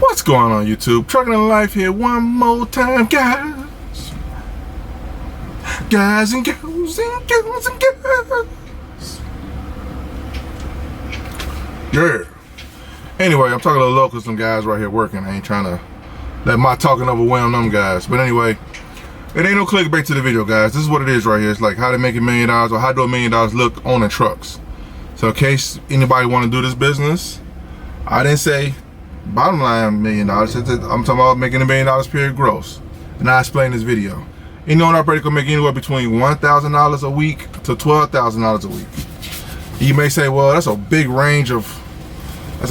What's going on, YouTube? Trucking in Life here one more time, guys. Guys and girls and girls and girls. Yeah. Anyway, I'm talking a little low because some guys right here working. I ain't trying to let my talking overwhelm them guys. But anyway, it ain't no clickbait to the video, guys. This is what it is right here. It's like how to make $1 million or how do $1 million look owning trucks. So in case anybody want to do this business, I didn't say bottom line $1 million. I'm talking about making $1 million period gross. And I explained this video. Any owner operator can make anywhere between $1,000 a week to $12,000 a week. You may say, well, that's a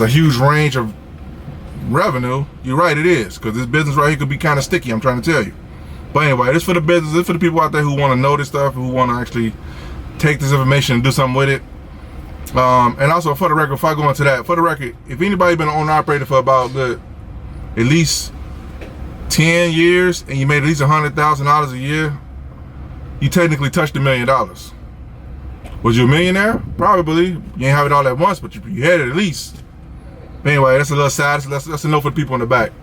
huge range of revenue. You're right, it is, because this business right here could be kind of sticky, I'm trying to tell you. But anyway, this for the business, this for the people out there who want to know this stuff, who want to actually take this information and do something with it. And also for the record, before I go into that, for the record, if anybody been an owner operator for about at least 10 years and you made at least $100,000 a year, you technically touched $1 million. Was you a millionaire? Probably. You ain't have it all at once, but you had it at least. But anyway, that's a little sad. That's a note for the people in the back.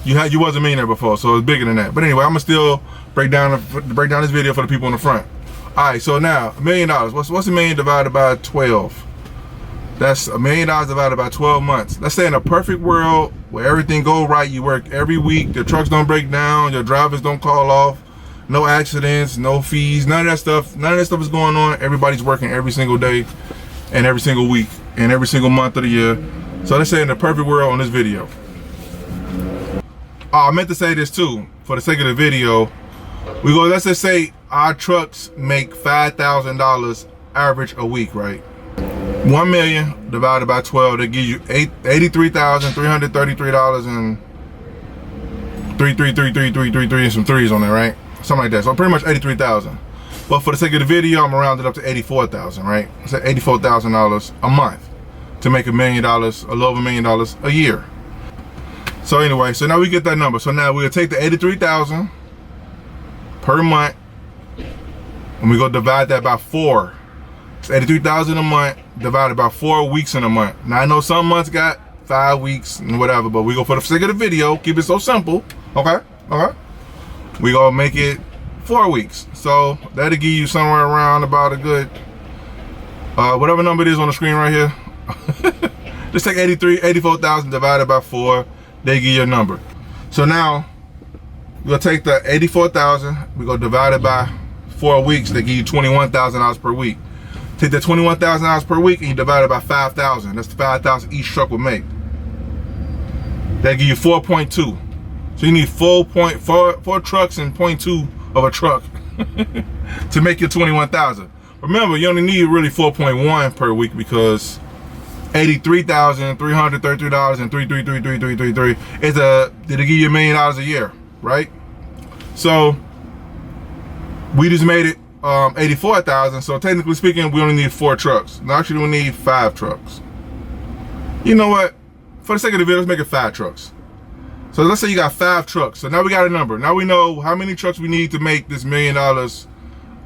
You was a millionaire before, so it's bigger than that. But anyway, I'm gonna still break down this video for the people in the front. All right, so now $1 million. What's $1 million divided by 12? That's $1 million divided by 12 months. Let's say in a perfect world where everything goes right, you work every week, your trucks don't break down, your drivers don't call off, no accidents, no fees, none of that stuff is going on. Everybody's working every single day and every single week and every single month of the year. So let's say in the perfect world on this video. I meant to say this too, for the sake of the video. Let's just say our trucks make $5,000 average a week, right? 1 million divided by 12, that gives you $83,333 and 3333333 and some threes on there, right? Something like that. So pretty much 83,000. But for the sake of the video, I'm gonna round it up to 84,000, right? So $84,000 a month to make $1 million, a little over $1 million a year. So anyway, so now we get that number. So now we'll take the 83,000 per month and we go divide that by 4. It's 83,000 a month divided by 4 weeks in a month. Now I know some months got 5 weeks and whatever, but we go for the sake of the video, keep it so simple. Okay. We gonna make it 4 weeks. So that'll give you somewhere around about a good whatever number it is on the screen right here. Just take 84,000 divided by 4. They give you a number. So now we'll take the 84,000. We go divide it by 4 weeks. They give you $21,000 per week. Take that $21,000 per week and you divide it by 5,000. That's the 5,000 each truck will make. That give you 4.2. So you need 4 trucks and 0.2 of a truck to make your 21,000. Remember, you only need really 4.1 per week because $83,333 and 3333333 it'll give you $1 million a year, right? So we just made it 84,000. So technically speaking, we only need 4 trucks. Now actually we need 5 trucks. You know what? For the sake of the video, let's make it 5 trucks. So let's say you got 5 trucks. So now we got a number. Now we know how many trucks we need to make this $1 million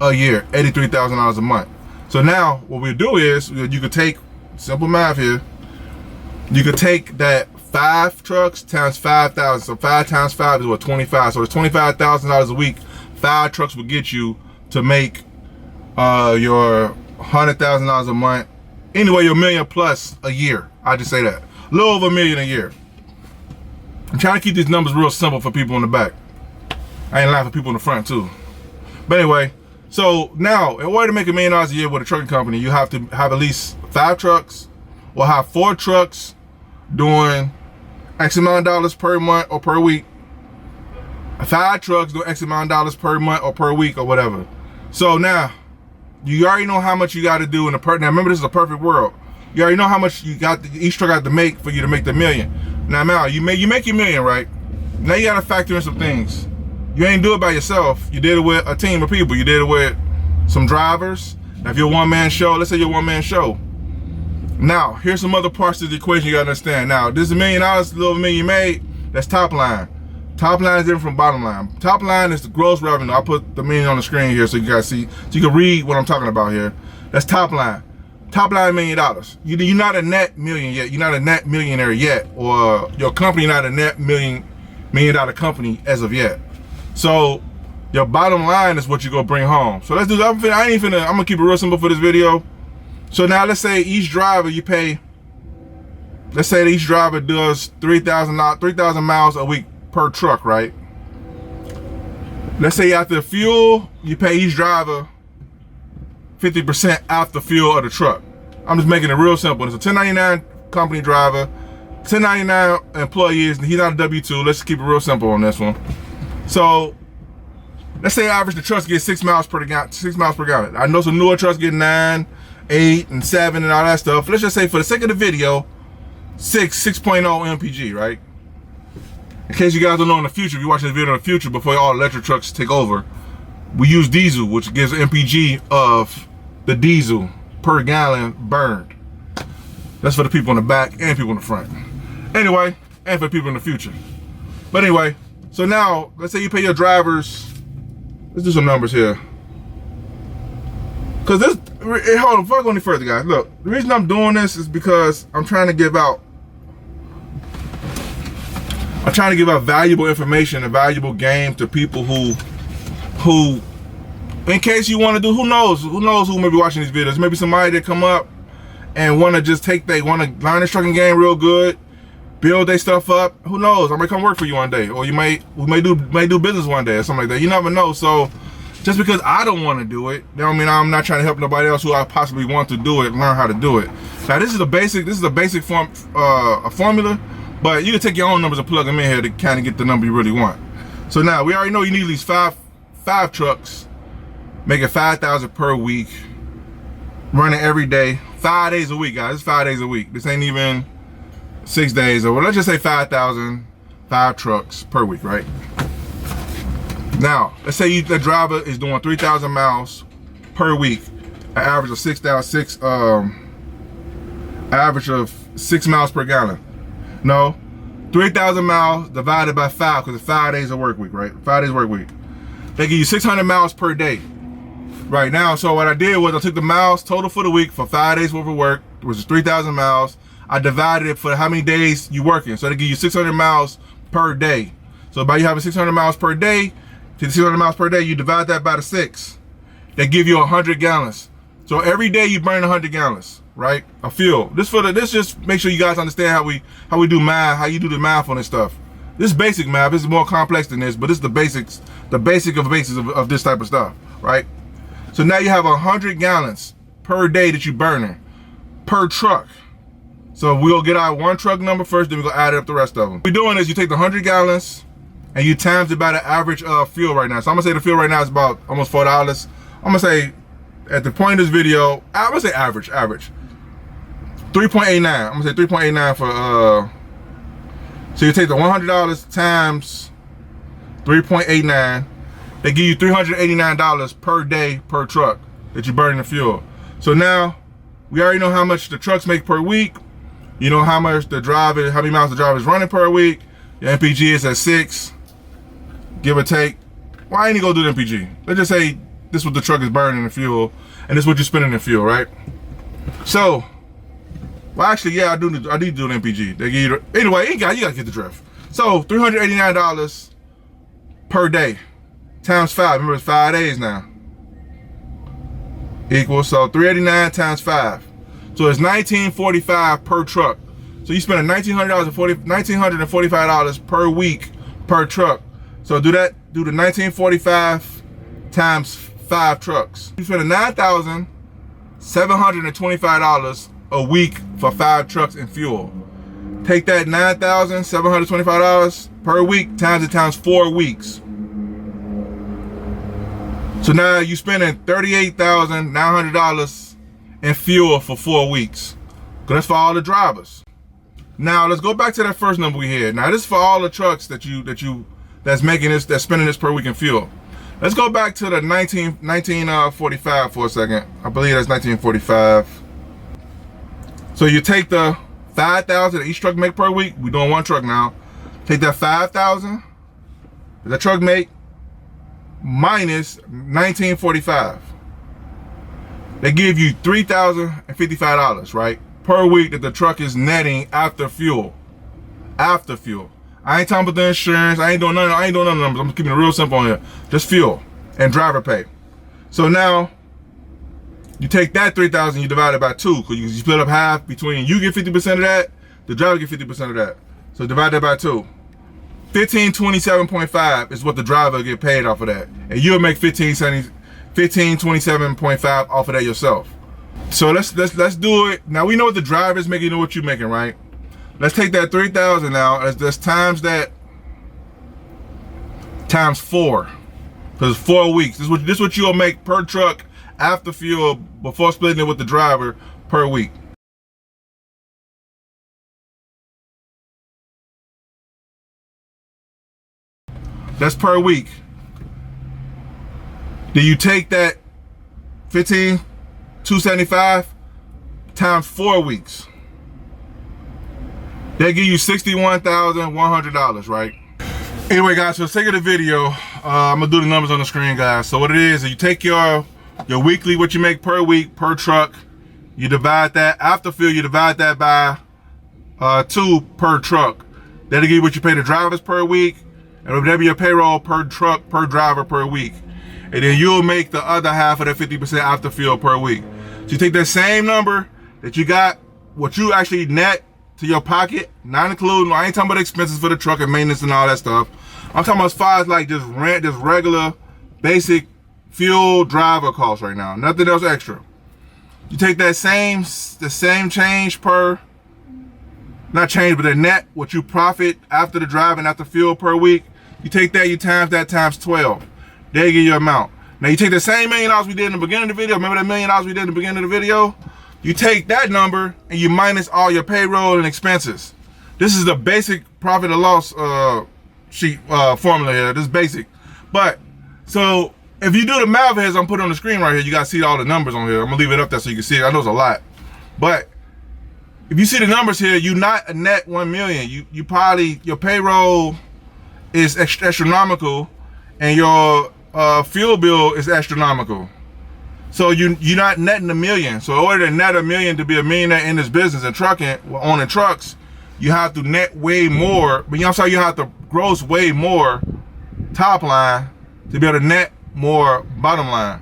a year, $83,000 a month. So now what we do is you could take simple math here. You could take that 5 trucks times 5,000. So 5 times 5 is what, 25. So it's $25,000 a week. 5 trucks will get you to make your $100,000 a month. Anyway, your $1 million plus a year. I just say that. A little over $1 million a year. I'm trying to keep these numbers real simple for people in the back. I ain't lying for people in the front too. But anyway, so now in order to make $1 million a year with a trucking company, you have to have at least 5 trucks or have 4 trucks doing X amount of dollars per month or per week. 5 trucks doing X amount of dollars per month or per week or whatever. So now you already know how much you got to do in a now remember, this is a perfect world. You already know how much each truck got to make for you to make the $1 million. Now you make your $1 million, right? Now you got to factor in some things. You ain't do it by yourself. You did it with a team of people. You did it with some drivers. Now if you're a one-man show, let's say you're a one-man show. Now here's some other parts of the equation you got to understand. Now this is $1 million, little $1 million you made. That's top line. Top line is different from bottom line. Top line is the gross revenue. I'll put the million on the screen here so you guys see, so you can read what I'm talking about here. That's top line. Top line $1 million. You're not a net million yet. You're not a net millionaire yet, or your company not a net $1 million company as of yet. So your bottom line is what you gonna bring home. So let's do that. I'm gonna keep it real simple for this video. So now let's say each driver you pay. Let's say that each driver does 3,000 miles a week per truck, right? Let's say after fuel, you pay each driver 50% after fuel of the truck. I'm just making it real simple. It's a 1099 company driver, 1099 employees, and he's not a W-2. Let's keep it real simple on this one. So let's say average the trucks get 6 miles per gallon. I know some newer trucks get 9, 8, and 7 and all that stuff. Let's just say for the sake of the video, 6.0 MPG, right? In case you guys don't know, in the future, if you're watching this video in the future, before all electric trucks take over, we use diesel, which gives an MPG of the diesel per gallon burned. That's for the people in the back and people in the front. Anyway, and for people in the future. But anyway, so now, let's say you pay your drivers, let's do some numbers here. Because this, hold on, before I go any further, guys, look, the reason I'm doing this is because I'm trying to give out valuable information and valuable game to people who, in case you want to do, who knows who may be watching these videos. Maybe somebody that come up and want to just want to learn this trucking game real good, build their stuff up. Who knows? I may come work for you one day, or we may do business one day or something like that. You never know. So just because I don't want to do it, that don't mean I'm not trying to help nobody else who I possibly want to do it, learn how to do it. Now this is a basic formula, but you can take your own numbers and plug them in here to kind of get the number you really want. So now we already know you need at least five trucks, making 5,000 per week, running every day, 5 days a week, guys. It's 5 days a week. This ain't even 6 days, or let's just say 5,000, 5 trucks per week, right? Now, let's say the driver is doing 3,000 miles per week, an average of 6 miles per gallon. No, 3,000 miles divided by 5, because it's 5 days of work week, right? 5 days work week. They give you 600 miles per day. Right now, so what I did was I took the miles total for the week for 5 days worth of work, which is 3,000 miles. I divided it for how many days you working. So they give you 600 miles per day. So by you having 600 miles per day, 600 miles per day, you divide that by the 6. They give you 100 gallons. So every day you burn 100 gallons, right? Of fuel. This just make sure you guys understand how we do math, how you do the math on this stuff. This is basic math. This is more complex than this, but this is the basics, the basics of this type of stuff, right? So now you have 100 gallons per day that you're burning per truck. So we'll get our one truck number first, then we're gonna add it up the rest of them. What we're doing is you take the 100 gallons and you times it by the average of fuel right now. So I'm gonna say the fuel right now is about almost $4. I'm gonna say at the point of this video, I'm gonna say average. 3.89. I'm gonna say 3.89 for so you take the $100 times 3.89. They give you $389 per day per truck that you burn in the fuel. So now we already know how much the trucks make per week. You know how much how many miles the driver is running per week. Your MPG is at 6, give or take. Well, I ain't gonna do the MPG. Let's just say this is what the truck is burning in fuel, and this is what you're spending in fuel, right? So, well, actually, yeah, I need to do an MPG. They give you anyway. You gotta get the drift. So $389 per day times 5. Remember, it's 5 days now. Equals, so 389 times 5. So it's $1,945 per truck. So you spend $1,945 per week per truck. So do the $1,945 times 5 trucks. You spend $9,725 a week for 5 trucks in fuel. Take that $9,725 per week times 4 weeks. So now you're spending $38,900 in fuel for 4 weeks. That's for all the drivers. Now let's go back to that first number we had. Now this is for all the trucks that's spending this per week in fuel. Let's go back to the 1945 for a second. I believe that's 1945. So you take the 5,000 that each truck make per week. We're doing one truck now. Take that 5,000 that truck make minus 1945. They give you $3,055, right, per week that the truck is netting after fuel. After fuel. I ain't talking about the insurance. I ain't doing none of the numbers. I'm keeping it real simple on here. Just fuel and driver pay. So now you take that 3,000, you divide it by 2, because you split up half between you get 50% of that, the driver get 50% of that. So divide that by 2. 1527.5 is what the driver get paid off of that, and you'll make 1527.5 off of that yourself. So let's do it. Now we know what the driver is making, you know what you're making, right? Let's take that 3,000 now. Let's times that times 4, because 4 weeks. This is what you'll make per truck after fuel before splitting it with the driver per week. That's per week. Then you take that 15,275 times 4 weeks. They give you $61,100, right? Anyway, guys, for the sake of the video, I'm gonna do the numbers on the screen, guys. So what it is you take your weekly, what you make per week, per truck, you divide that, after fuel, you divide that by 2 per truck. That'll give you what you pay the drivers per week, and that'll be your payroll per truck, per driver per week. And then you'll make the other half of that 50% after fuel per week. So you take that same number that you got, what you actually net to your pocket, not including, I ain't talking about expenses for the truck and maintenance and all that stuff. I'm talking about as far as like just rent, just regular, basic fuel driver costs right now. Nothing else extra. You take that the same change per, not change, but the net, what you profit after the drive and after fuel per week. You take that, you times that times 12. They give you your amount. Now you take the same $1 million we did in the beginning of the video. Remember that $1 million we did in the beginning of the video? You take that number and you minus all your payroll and expenses. This is the basic profit or loss sheet formula here. This is basic. But so if you do the math here, as I'm putting on the screen right here, you guys see all the numbers on here. I'm gonna leave it up there so you can see it. I know it's a lot, but if you see the numbers here, you not a net 1 million. You probably, your payroll is astronomical, and your fuel bill is astronomical. So you're not netting $1 million. So in order to net $1 million to be a millionaire in this business and trucking, owning trucks, you have to net way more. But you know what I'm saying? You have to gross way more top line to be able to net more bottom line.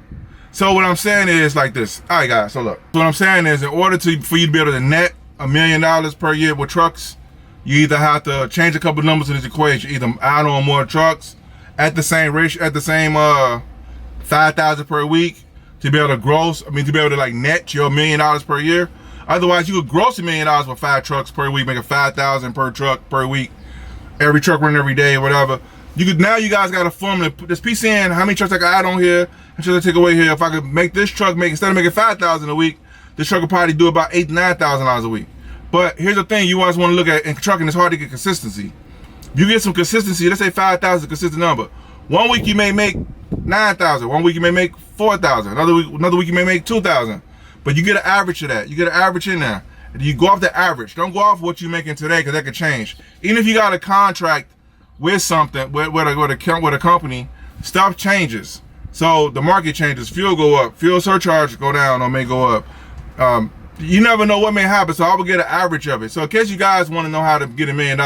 So what I'm saying is like this. All right, guys. So look. So what I'm saying is, in order for you to be able to net $1 million per year with trucks, you either have to change a couple numbers in this equation. Either add on more trucks at the same ratio, at the same 5,000 per week, to be able to gross, to be able to like net your $1 million per year. Otherwise, you could gross $1 million with 5 trucks per week, making 5,000 per truck per week. Every truck running every day, whatever. Now you guys got a formula. Put this piece in, how many trucks I can add on here, and should I take away here. If I could make this truck instead of making 5,000 a week, this truck would probably do about $8,000 to $9,000 a week. But here's the thing you always want to look at in trucking, it's hard to get consistency. You get some consistency, let's say 5,000 is a consistent number. 1 week you may make 9,000, 1 week you may make 4,000, another week you may make 2,000. But you get an average of that. You get an average in there. You go off the average. Don't go off what you're making today, because that could change. Even if you got a contract with something, with a company, stuff changes. So the market changes, fuel go up, fuel surcharge go down or may go up. You never know what may happen, so I will get an average of it. So in case you guys want to know how to get $1 million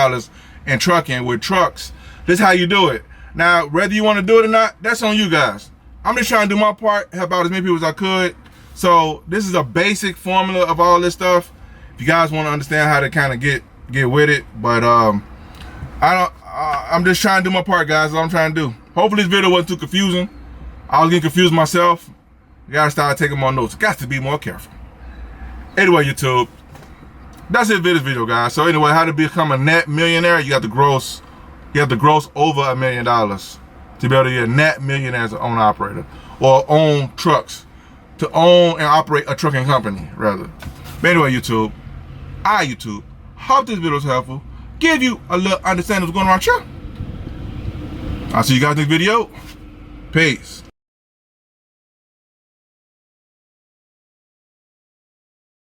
in trucking with trucks, this is how you do it. Now, whether you want to do it or not, that's on you guys. I'm just trying to do my part, help out as many people as I could. So this is a basic formula of all this stuff. If you guys want to understand how to kind of get with it, but I'm just trying to do my part, guys. That's what I'm trying to do. Hopefully this video wasn't too confusing. I was getting confused myself. You gotta start taking more notes. Got to be more careful. Anyway, YouTube, that's it for this video, guys. So anyway, how to become a net millionaire? You have to gross over $1 million to be able to be a net millionaire as an owner operator, or own trucks, to own and operate a trucking company, rather. But anyway, YouTube, hope this video was helpful. Give you a little understanding of what's going on here. I'll see you guys next video. Peace.